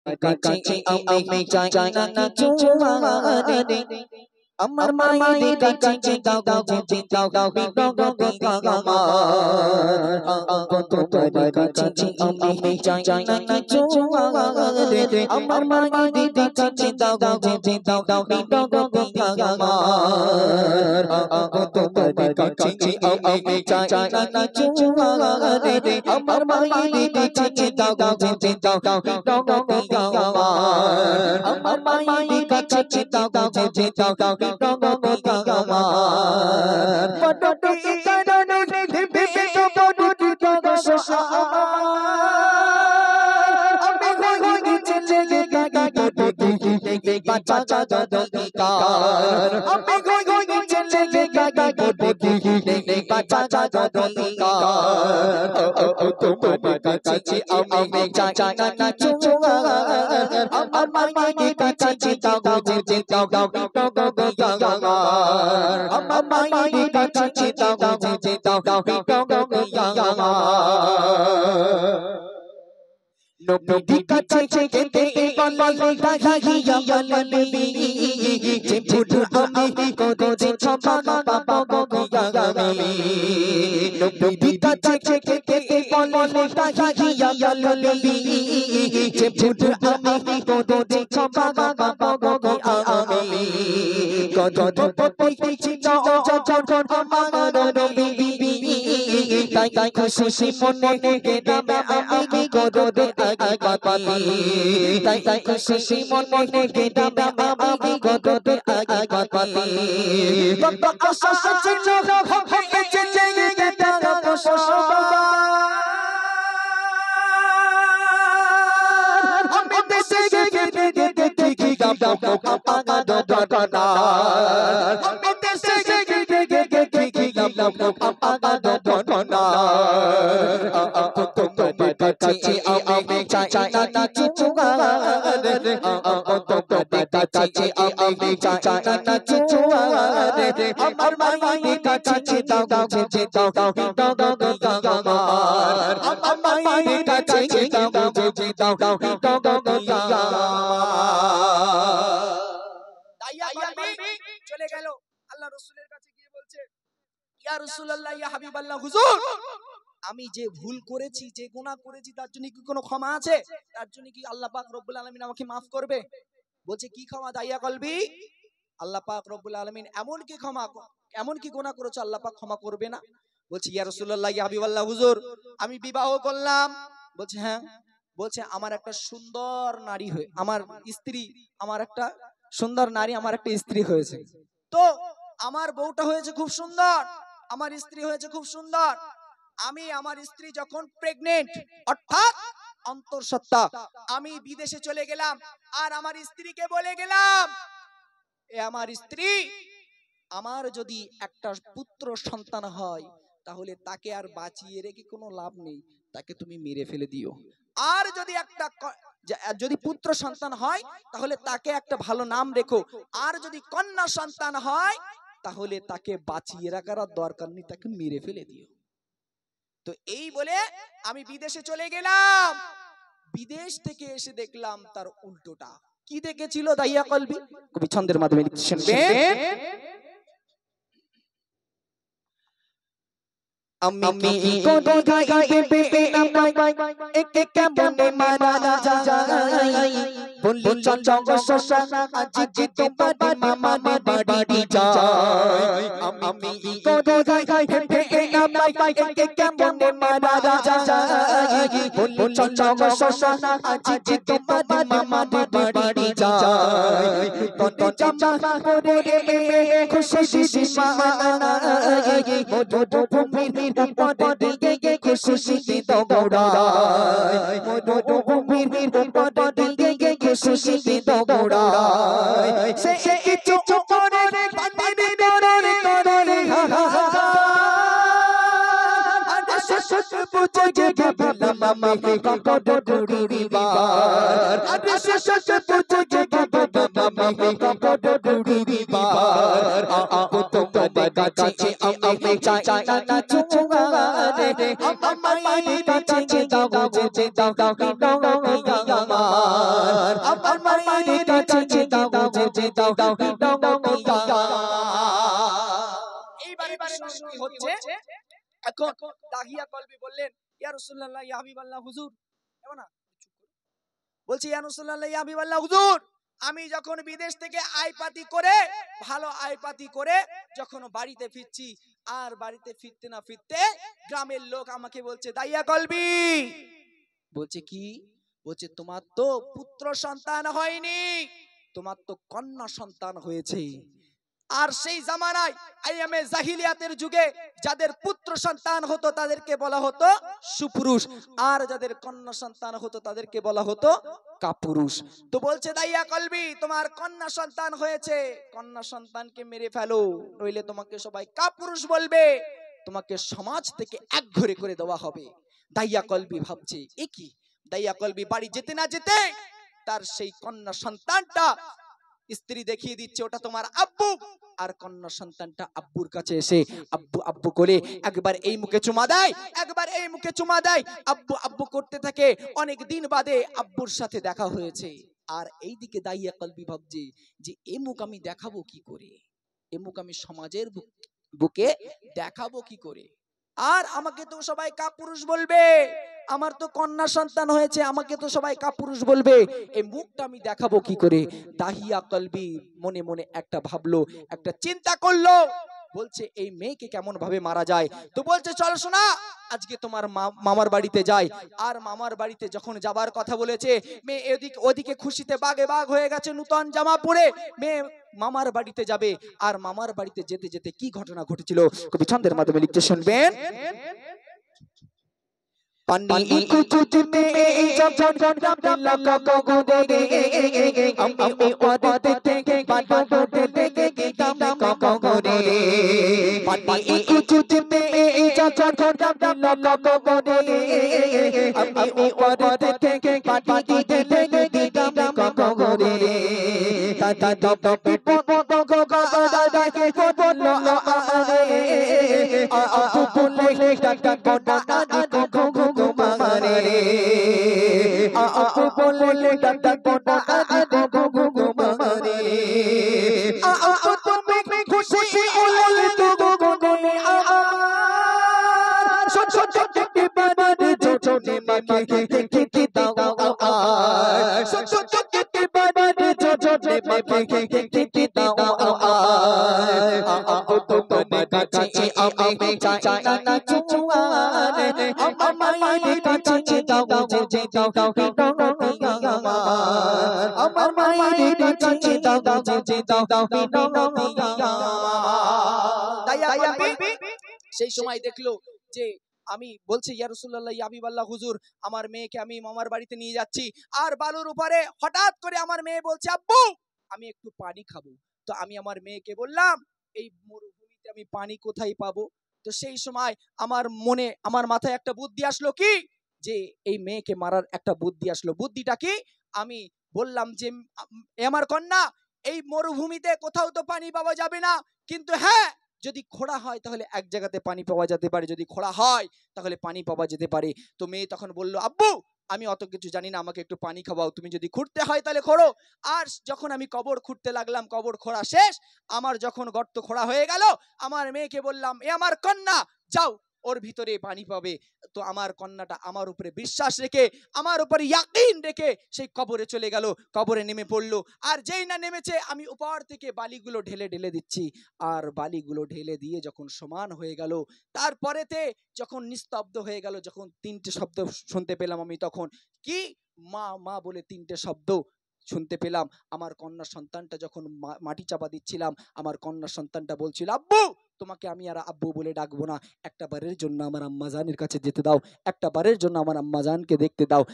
কাছে আমি চাই না কিছু আরে আমার মায়ের কাছে দাও যে দাও বিনগতি আমার তোমার কাছে আমি চাই না কিছু আরে আমার মায়ের কাছে দাও যে দাও বিনগতি আমার তোমার কাছে আমি চাই না কিছু আরে আমার মায়ের কাছে দাও যে দাও বিনগতি আমার মায়ের কাছে দাও যে দাও বিনগতি আমার পটটি কারণে ভেবে তো পটটি কাগজ আমি হই চলে গাগা পটটি দেখে বাঁচা অধিকার আমি হই চলে গাগা পটটি দেখে বাঁচা অধিকার তোমার কাছে আমি চাই না কিছু আমার মায়ের কাছে দাও যে দাও বিনগতি আমার মায়ের কাছে দাও যে দাও বিনগতি নবী কাছে যেতে বলে গাহিয়া বলবি যে ফুট আমি করেছি ক্ষমা বাবা গিয়ামি নবী কাছে যেতে বলে গাহিয়া বলবি যে ফুট আমি করেছি ক্ষমা বাবা গিয়ামি কত পপি যখন আমার নবী তাই খুশি মনে গেলাম আমি করতে আগাপাতি তাই খুশি মনে গেলাম আমি করতে আগাপাতি বাবা আশা ছিল হয়েছে গেটা পোষবা আমি দেশে গেতে দেখি গাবো আপা দরকার আমি দেশে গেতে দেখি গাবো আপা দরকার তোমার কাছে আমি চাই না কিছু আরে তোমার কাছে আমি চাই না কিছু আরে আমার মায়ের কাছে দাও যে দাও বিনগতি আমার আমার মায়ের কাছে দাও যে দাও বিনগতি চলে গেল আল্লাহ রাসূলের কাছে গিয়ে বলছে ইয়া রাসূলুল্লাহ ইয়া হাবিবাল্লাহ হুজুর আমি যে ভুল করেছি যে গুনাহ করেছি তার জন্য কি কোনো ক্ষমা আছে তার জন্য কি আল্লাহ পাক রব্বুল আলামিন আমাকে maaf করবে বলছে কি ক্ষমা দাইয়া কলবি আল্লাহ পাক রব্বুল আলামিন এমন কি গুনাহ করেছো আল্লাহ পাক ক্ষমা করবে না বলছে ইয়া রাসূলুল্লাহ ইয়া হাবিবাল্লাহ হুজুর আমি বিবাহ করলাম বলছে হ্যাঁ বলছে আমার একটা সুন্দর নারী হয়ে আমার স্ত্রী আমার একটা সুন্দর নারী আমার একটা স্ত্রী হয়েছে তো আমার বউটা হয়েছে খুব সুন্দর আমার স্ত্রী হয়েছে খুব সুন্দর আমি আমার স্ত্রী যখন প্রেগন্যান্ট অর্থাৎ অন্তঃসত্ত্বা আমি বিদেশে চলে গেলাম আর আমার স্ত্রীকে বলে গেলাম এ আমার স্ত্রী আমার যদি একটা পুত্র সন্তান হয় তাহলে তাকে আর বাঁচিয়ে রেখে কোনো লাভ নেই তাকে তুমি মেরে ফেলে দিও আর যদি পুত্র সন্তান হয় তাহলে তাকে একটা ভালো নাম রেখো আর যদি কন্যা সন্তান হয় তাহলে তাকে বাঁচিয়ে রাখার দরকার নেই তাকে মেরে ফেলে দিও তো এই বলে আমি বিদেশে চলে গেলাম বিদেশ থেকে এসে দেখলাম তার উল্টোটা কি দেখেছিল দাইয়া কলবি কবি ছন্দের মাধ্যমে শুনবেন আমি কোন গাইবে এক কেমনে মারা যায় বললি চঞ্চল শশা আজ যে তোমার মামা বাড়ি যায় আমি কোন গাইবে এক কেমনে মারা যায় বললি চঞ্চল শশা আজ যে তোমার মামা বাড়ি যায় কত জামা পরে খুশি মানায় মধু ভূমির উপর দিকে খুশি দৌড়ায় মধু ভূমির উপর দিকে খুশি দৌড়ায় সে কিছু করে পানি ডরে করে বুঝে গে বললাম আমি কত ডুরি বার আরে সস বুঝে গে বললাম আমি কত ডুরি বার তোমার কাছে আমি চাই না কিছু আরে আমার মায়ের কাছে দাও যে দাও বিনগতি আমার আমার মায়ের কাছে দাও যে দাও এইবারে কি হচ্ছে এখন দাহিয়া কলবি বললেন ইয়া রাসূলুল্লাহ ইয়া হাবিবাল্লাহ হুজুর এমন না বলছি ইয়া রাসূলুল্লাহ ইয়া হাবিবাল্লাহ হুজুর আমি যখন বিদেশ থেকে আইপাতি করে ভালো আইপাতি করে যখন বাড়িতে ফিরছি আর বাড়িতে ফিরতে না ফিরতে গ্রামের লোক আমাকে বলছে দাইয়া কলবি বলছে কি বলছে তোমার তো পুত্র সন্তান হয়নি তোমার তো কন্যা সন্তান হয়েছে আর সেই জামানায় আইয়ামে জাহিলিয়াতের যুগে যাদের পুত্র সন্তান হতো তাদেরকে বলা হতো সুপুরুষ আর যাদের কন্যা সন্তান হতো তাদেরকে বলা হতো কাপুরুষ তো বলছে দাইয়া কলবি তোমার কন্যা সন্তান হয়েছে কন্যা সন্তানকে মেরে ফেলো নইলে তোমাকে সবাই কাপুরুষ বলবে তোমাকে সমাজ থেকে একঘরে করে দেওয়া হবে দাইয়া কলবি ভাবছে এ কি দাইয়া কলবি বাড়ি যেতে না যেতে তার সেই কন্যা সন্তানটা স্ত্রী দেখিয়ে দিচ্ছে ওটা তোমার আব্বু আর কন্যা সন্তানটা আব্বুর কাছে এসে আব্বু আব্বু করে একবার এই মুখে চুমা দেয় একবার এই মুখে চুমা দেয় আব্বু আব্বু করতে থাকে অনেক দিন বাদে আব্বুর সাথে দেখা হয়েছে আর এইদিকে দাইয়া কলবি ভাবছে যে এ মুখ আমি দেখাবো কি করে এ মুখ আমি সমাজের বুকে দেখাবো কি করে আর আমাকে তো সবাই কাপুরুষ বলবে আমার তো কন্যা সন্তান হয়েছে আমাকে তো সবাই কাপুরুষ বলবে এই মুখটা আমি দেখাবো কি করে দাহিয়া কলবি মনে মনে একটা ভাবলো একটা চিন্তা করলো বলছে এই মেয়েকে কেমন ভাবে মারা যায় তো বলছে চল শোনা আজকে তোমার মামার বাড়িতে যাই আর মামার বাড়িতে যখন যাবার কথা বলেছে মেয়ে ওদিকে খুশিতে বাগে বাগ হয়ে গেছে নতুন জামা পরে মেয়ে মামার বাড়িতে যাবে আর মামার বাড়িতে যেতে যেতে কি ঘটনা ঘটেছিল কবি ছন্দের মাধ্যমে লিখতে শুনবেন পানি কুচুত মে যখন লাগা গগরে আমি ওয়াদে থেকে বাড়তে থেকে গিতাম গগরে পানি কুচুত মে যখন লাগা গগরে আমি ওয়াদে থেকে বাড়তে থেকে গিতাম গগরে তা দপে গগরে কে বললো আপু বলে ডাকা বড়া গগো মারে আপু বলে ডাকা বড়া গগো মারে আপু তুমি খুশি হলে তো গগনে আমার ছোট ছোট বাড়ি ছোটে মাকে দেখি দাও ছোট ছোট বাড়ি ছোটে মাকে দেখি দাও আপু তোমার কাছে আমি চাই না চুয়ারে আমার মায়ের কাছে দাও যে দাও আমার মায়ের কাছে দাও যে দাও সেই সময় দেখলো যে আমি বলছি ইয়া রাসূলুল্লাহ ইয়া হাবিবাল্লাহ হুজুর আমার মেয়েকে আমি মামার বাড়িতে নিয়ে যাচ্ছি আর বালুর উপরে হঠাৎ করে আমার মেয়ে বলছে আব্বু আমি একটু পানি খাবো তো আমি আমার মেয়েকে বললাম এই মরুভূমিতে আমি পানি কোথায় পাবো তো সেই সময় আমার মাথায় একটা বুদ্ধি আসলো কি যে এই মেয়েকে মারার একটা বুদ্ধি আসলো বুদ্ধিটা কি আমি বললাম যে আমার কন্যা এই মরুভূমিতে কোথাও তো পানি পাওয়া যাবে না কিন্তু হ্যাঁ যদি খোঁড়া হয় তাহলে এক জায়গাতে পানি পাওয়া যেতে পারে যদি খোঁড়া হয় তাহলে পানি পাওয়া যেতে পারে তো মেয়ে তখন বলল আব্বু আমি অত কিছু জানি না আমাকে একটু পানি খাওয়াও তুমি যদি খুঁড়তে হয় তাহলে খোঁড়ো আর যখন আমি কবর খুঁড়তে লাগলাম কবর খোঁড়া শেষ আমার যখন গর্ত খোঁড়া হয়ে গেল আমার মেয়েকে বললাম এ আমার কন্যা যাও ওর ভিতরে পানি পাবে তো আমার কন্যাটা আমার উপরে বিশ্বাস রেখে আমার উপরে ইয়াকিন রেখে সেই কবরে চলে গেল কবরে নেমে পড়লো আর যেই না নেমেছে আমি উপর থেকে বালিগুলো ঢেলে ঢেলে দিচ্ছি আর বালিগুলো ঢেলে দিয়ে যখন সমান হয়ে গেল তারপরেতে যখন নিস্তব্ধ হয়ে গেল যখন তিনটে শব্দ শুনতে পেলাম আমি তখন কি মা মা বলে তিনটে শব্দ শুনতে পেলাম আমার কন্যা সন্তানটা যখন মাটি চাপা দিচ্ছিলাম আমার কন্যা সন্তানটা বলছিল আব্বু তোমাকে আমি আর আব্বু বলে ডাকবো না একটা বারের জন্য আমার আম্মাজানের কাছে যেতে দাও একটা বারের জন্য আমার আম্মাজানকে দেখতে দাও